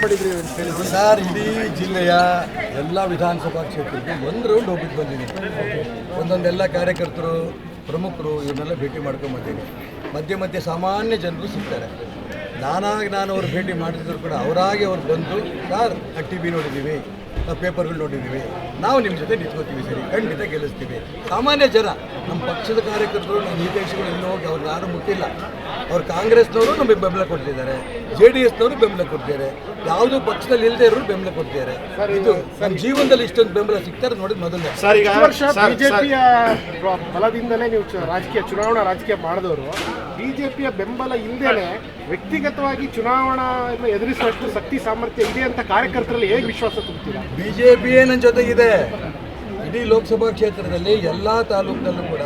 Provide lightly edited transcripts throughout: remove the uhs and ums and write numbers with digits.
ಮಾಡಿದ್ರಿ ಸರ್, ಇಡೀ ಜಿಲ್ಲೆಯ ಎಲ್ಲ ವಿಧಾನಸಭಾ ಕ್ಷೇತ್ರಕ್ಕೆ ಒಂದು ರೌಂಡ್ ಹೋಗ್ಬಿಟ್ಟು ಬಂದಿದ್ದೀನಿ. ಒಂದೊಂದೆಲ್ಲ ಕಾರ್ಯಕರ್ತರು, ಪ್ರಮುಖರು ಇವನ್ನೆಲ್ಲ ಭೇಟಿ ಮಾಡ್ಕೊಂಬಂದಿದ್ದೀನಿ. ಮಧ್ಯೆ ಸಾಮಾನ್ಯ ಜನರು ಸಿಗ್ತಾರೆ. ನಾನು ಅವ್ರು ಭೇಟಿ ಮಾಡಿದ್ರು ಕೂಡ ಅವರಾಗಿ ಅವ್ರು ಬಂದು, ಸರ್ ಟಿ ವಿ ನೋಡಿದ್ದೀವಿ, ನಾವು ಪೇಪರ್ಗಳು ನೋಡಿದ್ದೀವಿ, ನಾವು ನಿಮ್ಮ ಜೊತೆ ನಿಂತ್ಕೋತೀವಿ, ಸರಿ ಖಂಡಿತ ಗೆಲ್ಲಿಸ್ತೀವಿ. ಸಾಮಾನ್ಯ ಜನ, ನಮ್ಮ ಪಕ್ಷದ ಕಾರ್ಯಕರ್ತರು, ನಮ್ಮ ಹಿತೈಷಿಗಳು ಇನ್ನೂ ಹೋಗಿ ಅವ್ರು ಯಾರೂ ಮುಟ್ಟಿಲ್ಲ. ಅವ್ರು ಕಾಂಗ್ರೆಸ್ನವರು ನಮಗೆ ಬೆಂಬಲ ಕೊಡ್ತಿದ್ದಾರೆ, JDSನವರು ಬೆಂಬಲ ಕೊಡ್ತಿದ್ದಾರೆ, ಯಾವುದೂ ಪಕ್ಷದಲ್ಲಿ ಇಲ್ಲದೆ ಇರೋರು ಬೆಂಬಲ ಕೊಡ್ತಿದ್ದಾರೆ. ಇದು ನಮ್ಮ ಜೀವನದಲ್ಲಿ ಇಷ್ಟೊಂದು ಬೆಂಬಲ ಸಿಗ್ತಾರೆ ನೋಡಿದ ಮೊದಲನೇ ವರ್ಷ. ಬಿಜೆಪಿಯ ಬಲದಿಂದಲೇ ನೀವು ಚುನಾವಣಾ ರಾಜಕೀಯ ಮಾಡಿದವರು, ಬಿಜೆಪಿಯ ಬೆಂಬಲ ಇಲ್ಲದೇನೆ ವ್ಯಕ್ತಿಗತವಾಗಿ ಚುನಾವಣಾ ಎದುರಿಸುವಷ್ಟು ಶಕ್ತಿ ಸಾಮರ್ಥ್ಯ ಇದೆ ಅಂತ ಕಾರ್ಯಕರ್ತರಲ್ಲಿ ಹೇಗೆ ವಿಶ್ವಾಸ ತುಂಬ್ತೀರಾ? BJPಯೇ ನನ್ನ ಜೊತೆಗಿದೆ. ಇಡೀ ಲೋಕಸಭಾ ಕ್ಷೇತ್ರದಲ್ಲಿ ಎಲ್ಲ ತಾಲೂಕಿನಲ್ಲೂ ಕೂಡ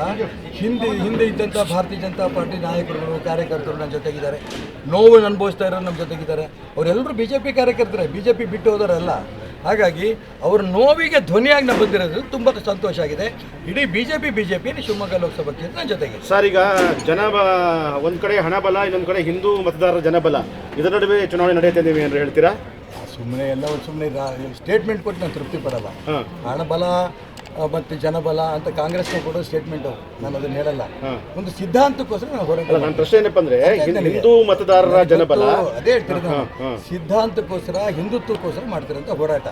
ಹಿಂದೆ ಇದ್ದಂಥ ಭಾರತೀಯ ಜನತಾ ಪಾರ್ಟಿ ನಾಯಕರುಗಳು, ಕಾರ್ಯಕರ್ತರು ನನ್ನ ಜೊತೆಗಿದ್ದಾರೆ. ನೋವು ಅನುಭವಿಸ್ತಾ ಇರೋರು ನಮ್ಮ ಜೊತೆಗಿದ್ದಾರೆ. ಅವರೆಲ್ಲರೂ BJP ಕಾರ್ಯಕರ್ತರೇ, BJP ಬಿಟ್ಟು ಹೋದವರಲ್ಲ. ಹಾಗಾಗಿ ಅವ್ರ ನೋವಿಗೆ ಧ್ವನಿಯಾಗಿ ನಾವು ಬಂದಿರೋದು ತುಂಬ ಸಂತೋಷ ಆಗಿದೆ. ಇಡೀ BJP ಶಿವಮೊಗ್ಗ ಲೋಕಸಭಾ ಕ್ಷೇತ್ರ ನನ್ನ ಜೊತೆಗೆ. ಸರ್, ಈಗ ಒಂದು ಕಡೆ ಹಣಬಲ, ಇನ್ನೊಂದು ಕಡೆ ಹಿಂದೂ ಮತದಾರರ ಜನಬಲ, ಇದರ ನಡುವೆ ಚುನಾವಣೆ ನಡೆಯುತ್ತಿದ್ದೇವೆ ಅಂತ ಹೇಳ್ತೀರಾ? ಸುಮ್ಮನೆ ಸ್ಟೇಟ್ಮೆಂಟ್ ಕೊಟ್ಟು ನಾನು ತೃಪ್ತಿ ಪಡಲ್ಲ. ಹಣಬಲ ಮತ್ತು ಜನಬಲ ಅಂತ ಕಾಂಗ್ರೆಸ್ನ ಕೊಡೋ ಸ್ಟೇಟ್ಮೆಂಟು, ನಾನು ಅದನ್ನು ಹೇಳಲ್ಲ. ಒಂದು ಸಿದ್ಧಾಂತಕ್ಕೋಸ್ಕರ ನಾನು ಹೋರಾಟ. ನನ್ನ ಪ್ರಶ್ನೆ ಏನಪ್ಪ ಅಂದರೆ, ಹಿಂದೂ ಮತದಾರರ ಜನಬಲ, ಅದೇ ಹೇಳ್ತಿರೋದು, ಸಿದ್ಧಾಂತಕ್ಕೋಸ್ಕರ, ಹಿಂದುತ್ವಕ್ಕೋಸ್ಕರ ಮಾಡ್ತಿರೋಂಥ ಹೋರಾಟ.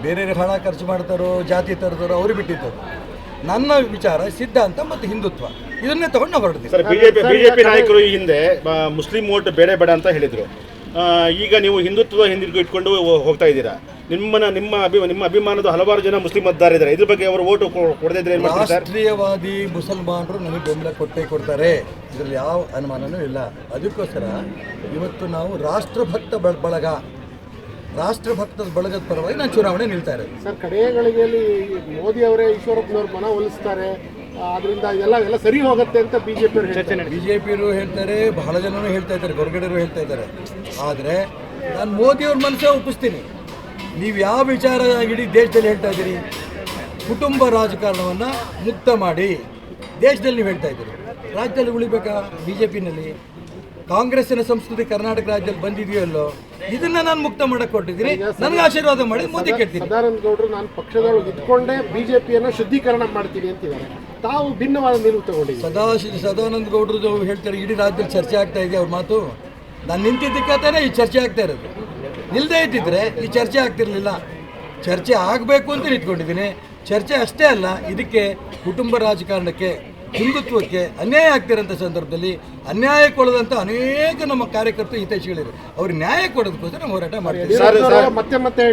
ಬೇರೆ ಹಣ ಖರ್ಚು ಮಾಡ್ತಾರೋ, ಜಾತಿ ತರದಾರೋ ಅವ್ರು ಬಿಟ್ಟಿದ್ದು. ನನ್ನ ವಿಚಾರ ಸಿದ್ಧಾಂತ ಮತ್ತು ಹಿಂದುತ್ವ, ಇದನ್ನೇ ತಗೊಂಡು ನಾವು ಹೊರಡ್ತೀವಿ. ಸರ್, ಬಿಜೆಪಿ ನಾಯಕರು ಈ ಹಿಂದೆ ಮುಸ್ಲಿಂ ವೋಟ್ ಬೇಡ ಅಂತ ಹೇಳಿದರು. ಈಗ ನೀವು ಹಿಂದುತ್ವ ಹಿಂದಿರುಗಿ ಇಟ್ಕೊಂಡು ಹೋಗ್ತಾ ಇದ್ದೀರಾ. ನಿಮ್ಮ ಅಭಿಮಾನದ ಹಲವಾರು ಜನ ಮುಸ್ಲಿಂ ಮತದಾರರಿದ್ದಾರೆ. ಇದ್ರ ಬಗ್ಗೆ ಅವರು ಓಟು ಕೊಡದಿದ್ರೆ ಏನು ಮಾಡ್ತಾರೆ ಸರ್? ರಾಷ್ಟ್ರೀಯವಾದಿ ಮುಸಲ್ಮಾನರು ನಮಗೆ ಬೆಂಬಲ ಕೊಡ್ತಾರೆ, ಇದರಲ್ಲಿ ಯಾವ ಅನುಮಾನನೂ ಇಲ್ಲ. ಅದಕ್ಕೋಸ್ಕರ ಇವತ್ತು ನಾವು ರಾಷ್ಟ್ರಭಕ್ತದ ಬಳಗದ ಪರವಾಗಿ ನಾನು ಚುನಾವಣೆ ನಿಲ್ತಾ ಇರೋದು. ಸರ್, ಕಡೆಯ ಗಳಿಗೆಯಲ್ಲಿ ಮೋದಿ ಅವರೇ ಈಶ್ವರಪ್ಪನವ್ರ ಮನ ಒಲಿಸ್ತಾರೆ, ಅದರಿಂದ ಎಲ್ಲ ಸರಿ ಹೋಗುತ್ತೆ ಅಂತ ಬಿಜೆಪಿಯವರು ಹೇಳ್ತಾರೆ, ಬಹಳ ಜನರು ಹೇಳ್ತಾ ಇದ್ದಾರೆ, ಹೊರಗಡೆಯವರು ಹೇಳ್ತಾ ಇದ್ದಾರೆ. ಆದರೆ ನಾನು ಮೋದಿಯವ್ರ ಮನಸ್ಸೇ ಒಪ್ಪಿಸ್ತೀನಿ. ನೀವು ಯಾವ ವಿಚಾರ ಇಡೀ ದೇಶದಲ್ಲಿ ಹೇಳ್ತಾ ಇದ್ದೀರಿ? ಕುಟುಂಬ ರಾಜಕಾರಣವನ್ನು ಮುಕ್ತ ಮಾಡಿ ದೇಶದಲ್ಲಿ ನೀವು ಹೇಳ್ತಾ ಇದ್ದೀರಿ. ರಾಜ್ಯದಲ್ಲಿ ಉಳಿಬೇಕಾ? BJPನಲ್ಲಿ ಕಾಂಗ್ರೆಸ್ಸಿನ ಸಂಸ್ಕೃತಿ ಕರ್ನಾಟಕ ರಾಜ್ಯದಲ್ಲಿ ಬಂದಿದೆಯೋ ಅಲ್ಲೋ, ಇದನ್ನ ನಾನು ಮುಕ್ತ ಮಾಡಕ್ಕೆ ಕೊಟ್ಟಿದ್ದೀನಿ. ನನಗೆ ಆಶೀರ್ವಾದ ಮಾಡಿ ಮೋದಿ ಕೇಳ್ತೀನಿ. ಸದಾನಂದ ಗೌಡರು ನಾನು ಪಕ್ಷದೊಳಗೆ ಇದ್ಕೊಂಡೇ BJPಯನ್ನು ಶುದ್ಧೀಕರಣ ಮಾಡ್ತೀನಿ ಅಂತಿದ್ದಾರೆ. ತಾವು ಭಿನ್ನವಾದ ನಿಲುವು ತಗೊಂಡಿದ್ದೀವಿ. ಸದಾನಂದ ಗೌಡರು ಹೇಳ್ತಾರೆ, ಇಡೀ ರಾಜ್ಯದಲ್ಲಿ ಚರ್ಚೆ ಆಗ್ತಾ ಇದೆ ಅವ್ರ ಮಾತು. ನಾನು ನಿಂತಿದ್ದಕ್ಕಾತಾನೆ ಈ ಚರ್ಚೆ ಆಗ್ತಾ ಇರೋದು. ನಿಲ್ಲದೇ ಇದ್ದಿದ್ರೆ ಈ ಚರ್ಚೆ ಆಗ್ತಿರ್ಲಿಲ್ಲ. ಚರ್ಚೆ ಆಗಬೇಕು ಅಂತ ನಿಂತ್ಕೊಂಡಿದ್ದೀನಿ. ಚರ್ಚೆ ಅಷ್ಟೇ ಅಲ್ಲ, ಇದಕ್ಕೆ ಕುಟುಂಬ ರಾಜಕಾರಣಕ್ಕೆ, ಹಿಂದುತ್ವಕ್ಕೆ ಅನ್ಯಾಯ ಆಗ್ತಿರೋಂಥ ಸಂದರ್ಭದಲ್ಲಿ ಅನ್ಯಾಯಕ್ಕೊಳದಂಥ ಅನೇಕ ನಮ್ಮ ಕಾರ್ಯಕರ್ತರು ಹಿತೈಷಿಗಳಿರು. ಅವ್ರಿಗೆ ನ್ಯಾಯ ಕೊಡೋದಕ್ಕೋಸ್ಕರ ನಾವು ಹೋರಾಟ ಮಾಡ್ತೀವಿ. ಮತ್ತೆ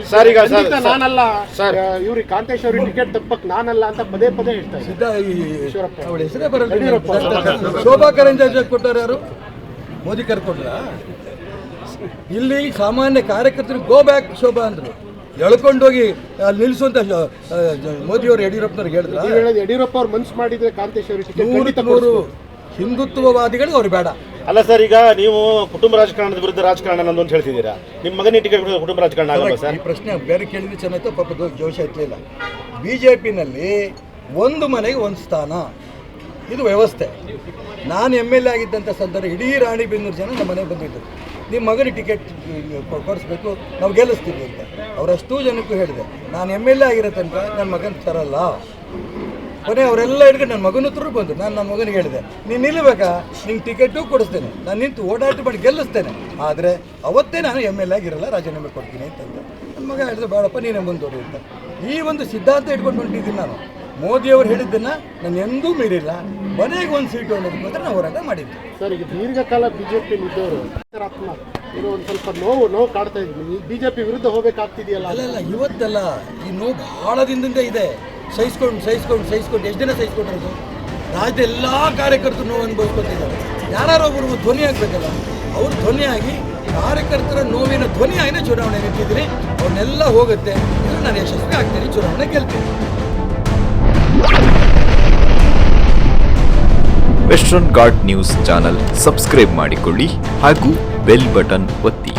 ನಾನಲ್ಲ, ಇವ್ರಿಗೆ ಕಾಂತೇಶ್ ಅವ್ರಿಗೆ ಟಿಕೆಟ್ ತಪ್ಪಕ್ಕೆ ನಾನಲ್ಲ ಅಂತ ಪದೇ ಹೇಳ್ತಾರೆ. ಅವಳ ಹೆಸರೇ ಬರಲ್ಲ. ಶೋಭಾ ಕರಂದ್ಲಾಜೆ ಕೊಟ್ಟವ್ರು ಯಾರು? ಮೋದಿ ಕರ್ಕೊಟ್ರ? ಇಲ್ಲಿ ಸಾಮಾನ್ಯ ಕಾರ್ಯಕರ್ತರು ಗೋ ಬ್ಯಾಕ್ ಶೋಭಾ ಅಂದರು. ಎಳ್ಕೊಂಡೋಗಿ ಅಲ್ಲಿ ನಿಲ್ಲಿಸುವಂತ ಮೋದಿಯವರು ಯಡಿಯೂರಪ್ಪನವ್ರಿಗೆ ಹೇಳಿದ್ರು. ಯಡಿಯೂರಪ್ಪ ಅವ್ರು ಮನ್ಸು ಮಾಡಿದ್ರೆ ಕಾಂತೇಶ್ ಅವರಿಗೆ 100 ಹಿಂದುತ್ವವಾದಿಗಳು ಅವ್ರು ಬೇಡ. ಅಲ್ಲ ಸರ್, ಈಗ ನೀವು ಕುಟುಂಬ ರಾಜಕಾರಣದ ವಿರುದ್ಧ ರಾಜಕಾರಣ ಅಂತ ಹೇಳ್ತಿದ್ದೀರಾ. ನಿಮ್ಮ ಮಗನಿಗೆ ಟಿಕೆಟ್ ಕುಟುಂಬ ರಾಜಕಾರಣ ಆಗಲ್ಲ ಸರ್? ಈ ಪ್ರಶ್ನೆ ಬೇರೆ ಕೇಳಿದ್ರೆ ಚೆನ್ನಾಯ್ತು, ಪಾಪ ಜೋಶ ಇರಲಿಲ್ಲ. BJPನಲ್ಲಿ ಒಂದು ಮನೆಗೆ ಒಂದು ಸ್ಥಾನ, ಇದು ವ್ಯವಸ್ಥೆ. ನಾನು MLA ಆಗಿದ್ದಂಥ ಸಂದರ್ಭ ಇಡೀ ರಾಣಿಬೆನ್ನೂರು ಜನ ನಮ್ಮ ಮನೆಗೆ ಬಂದಿದ್ದರು. ನಿಮ್ಮ ಮಗನಿಗೆ ಟಿಕೆಟ್ ಕೊಡಿಸ್ಬೇಕು, ನಾವು ಗೆಲ್ಲಿಸ್ತೀವಿ ಅಂತ. ಅವರಷ್ಟೂ ಜನಕ್ಕೂ ಹೇಳಿದೆ. ನಾನು MLA ಆಗಿರೋ ತನಕ ನನ್ನ ಮಗನ ತರಲ್ಲ. ಕೊನೆ ಅವರೆಲ್ಲ ಹಿಡ್ಕೊಂಡು ನನ್ನ ಮಗನ ಹತ್ರ ಬಂದರು. ನಾನು ನನ್ನ ಮಗನಿಗೆ ಹೇಳಿದೆ, ನೀನು ನಿಲ್ಲಬೇಕಾ, ನಿಂಗೆ ಟಿಕೆಟು ಕೊಡಿಸ್ತೇನೆ, ನಾನು ನಿಂತು ಓಡಾಟ ಮಾಡಿ ಗೆಲ್ಲಿಸ್ತೇನೆ, ಆದರೆ ಅವತ್ತೇ ನಾನು MLA ಆಗಿರಲ್ಲ, ರಾಜೀನಾಮೆ ಕೊಡ್ತೀನಿ ಅಂತಂದು. ನನ್ನ ಮಗ ಹೇಳಿದೆ, ಬೇಡಪ್ಪ ನೀನೇ ಮುಂದೋಡು ಅಂತ. ಈ ಒಂದು ಸಿದ್ಧಾಂತ ಇಟ್ಕೊಂಡು ಹೊಂಟಿದ್ದೀನಿ ನಾನು. ಮೋದಿಯವರು ಹೇಳಿದ್ದನ್ನು ನಾನು ಎಂದೂ ಮೀರಿಲ್ಲ. ಮನೆಗೆ ಒಂದು ಸೀಟು ಅನ್ನೋದಕ್ಕೋಸ್ಕರ ನಾವು ಹೋರಾಟ ಮಾಡಿದ್ವಿ. ಸರ್, ಈಗ ದೀರ್ಘಕಾಲ BJP ಇದ್ದವರು ಇದು ಒಂದು ಸ್ವಲ್ಪ ನೋವು ಕಾಡ್ತಾ ಇದ್ವಿ. BJP ವಿರುದ್ಧ ಹೋಗ್ಬೇಕಾಗ್ತಿದೆಯಲ್ಲ? ಅಲ್ಲ, ಇವತ್ತಲ್ಲ, ಈ ನೋವು ಬಹಳ ದಿನದಿಂದ ಇದೆ. ಸಹಿಸ್ಕೊಂಡು ಎಷ್ಟು ದಿನ ಸಹಿಸ್ಕೊಂಡಿರೋದು? ರಾಜ್ಯದ ಎಲ್ಲ ಕಾರ್ಯಕರ್ತರು ನೋವು ಅನುಭವಿಸ್ಕೊತಿದ್ದಾರೆ. ಯಾರು ಒಬ್ಬರು ಧ್ವನಿ ಆಗಬೇಕಲ್ಲ, ಅವ್ರು ಧ್ವನಿಯಾಗಿ ಕಾರ್ಯಕರ್ತರ ನೋವಿನ ಧ್ವನಿಯಾಗಿನೇ ಚುನಾವಣೆ ನಿಂತಿದ್ದೀನಿ. ಅವನ್ನೆಲ್ಲ ಹೋಗುತ್ತೆ, ಇದು ನಾನು ಯಶಸ್ವಿ ಆಗ್ತೀನಿ, ಚುನಾವಣೆ ಗೆಲ್ತೀನಿ. Western Ghat news channel subscribe ಮಾಡಿಕೊಳ್ಳಿ ಹಾಗೂ ಬೆಲ್ ಬಟನ್ ಒತ್ತಿ.